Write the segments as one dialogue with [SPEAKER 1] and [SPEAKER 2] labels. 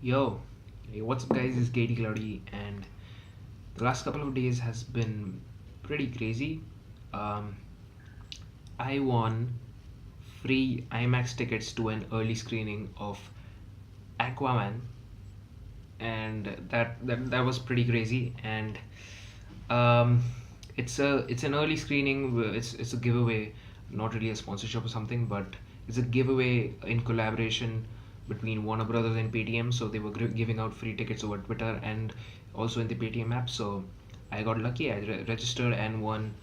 [SPEAKER 1] Yo, hey, what's up, guys? It's KDCloudy, and the last couple of days has been pretty crazy. Um, I won free IMAX tickets to an early screening of Aquaman, and that was pretty crazy. And um, it's an early screening. It's a giveaway, not really a sponsorship or something, but it's a giveaway in collaboration between Warner Brothers and Paytm. So they were giving out free tickets over Twitter and also in the Paytm app. So I got lucky. I registered and won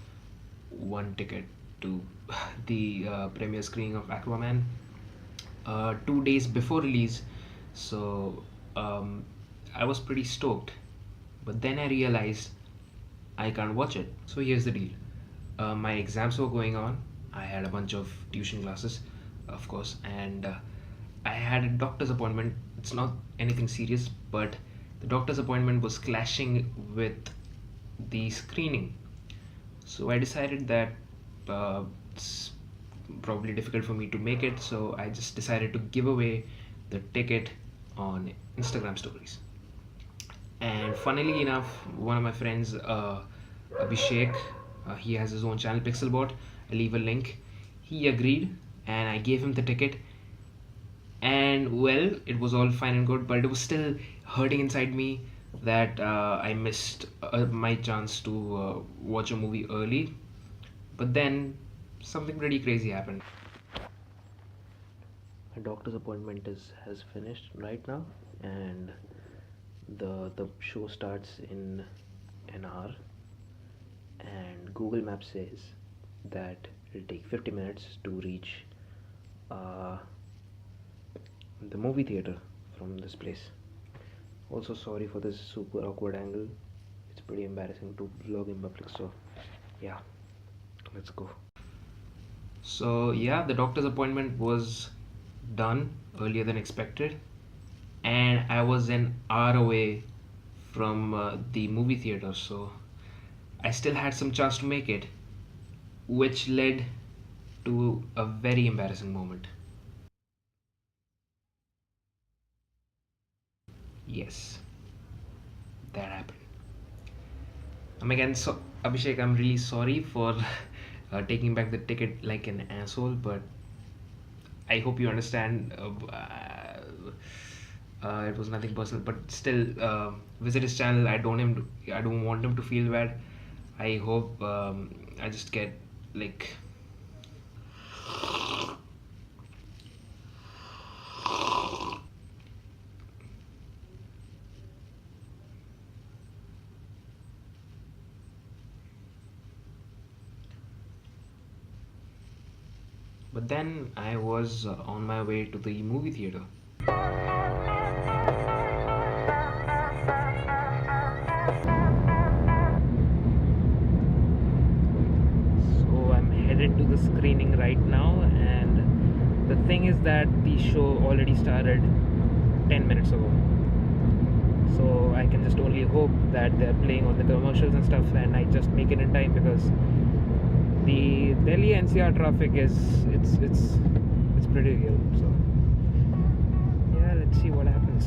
[SPEAKER 1] one ticket to the premiere screening of Aquaman 2 days before release. So um, I was pretty stoked. But then I realized I can't watch it. So here's the deal. My exams were going on. I had a bunch of tuition classes, of course, and I had a doctor's appointment. It's not anything serious, but the doctor's appointment was clashing with the screening. So I decided that it's probably difficult for me to make it, so I just decided to give away the ticket on Instagram stories. And funnily enough, one of my friends, Abhishek, he has his own channel, Pixelbot. I leave a link. He agreed, and I gave him the ticket. And well, it was all fine and good, but it was still hurting inside me that I missed my chance to watch a movie early. But then something pretty crazy happened. My doctor's appointment is has finished right now, and the show starts in an hour, and Google Maps says that it'll take 50 minutes to reach uh, the movie theater from this place. Also, sorry for this super awkward angle. It's pretty embarrassing to vlog in public, so yeah, let's go. So yeah, the doctor's appointment was done earlier than expected, and I was an hour away from the movie theater, so I still had some chance to make it, which led to a very embarrassing moment. Yes, that happened. Again, so Abhishek, I'm really sorry for taking back the ticket like an asshole, but I hope you understand. It was nothing personal, but still, visit his channel. I don't want him to feel bad. I hope I just get like. But then I was on my way to the movie theater. So I'm headed to the screening right now, and the thing is that the show already started 10 minutes ago. So I can just only hope that they're playing on the commercials and stuff, and I just make it in time because the Delhi NCR traffic is it's pretty real. So yeah, let's see what happens.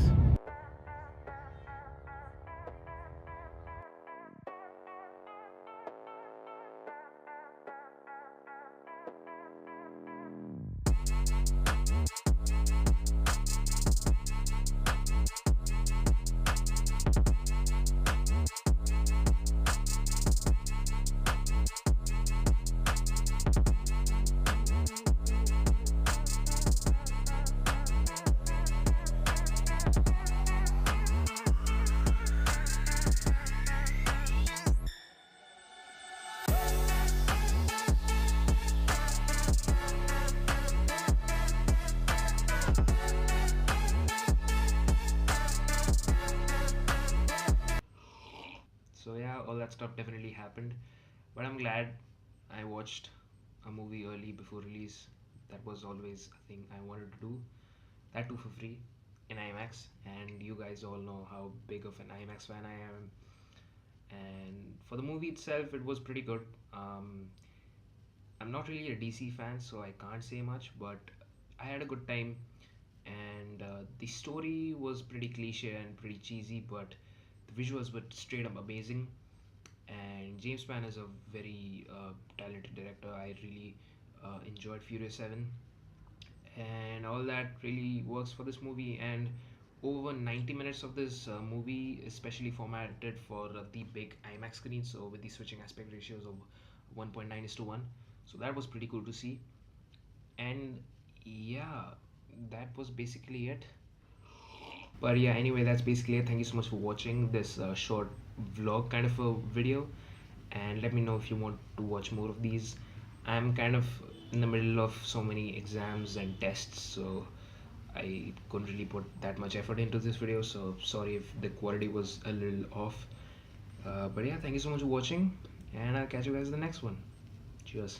[SPEAKER 1] So yeah, all that stuff definitely happened, but I'm glad I watched a movie early before release. That was always a thing I wanted to do. That too for free in IMAX, and you guys all know how big of an IMAX fan I am. And for the movie itself, it was pretty good. I'm not really a DC fan, so I can't say much, but I had a good time, and and the story was pretty cliche and pretty cheesy, but the visuals were straight up amazing. And James Pan is a very talented director. I really enjoyed Furious 7, and all that really works for this movie. And over 90 minutes of this movie, especially formatted for the big IMAX screen, so with the switching aspect ratios of 1.9 is to 1. So that was pretty cool to see. And yeah, that was basically it. But yeah, anyway, that's basically it. Thank you so much for watching this short vlog kind of a video, and let me know if you want to watch more of these. I'm kind of in the middle of so many exams and tests, so I couldn't really put that much effort into this video, so sorry if the quality was a little off. But yeah, thank you so much for watching, and I'll catch you guys in the next one. Cheers.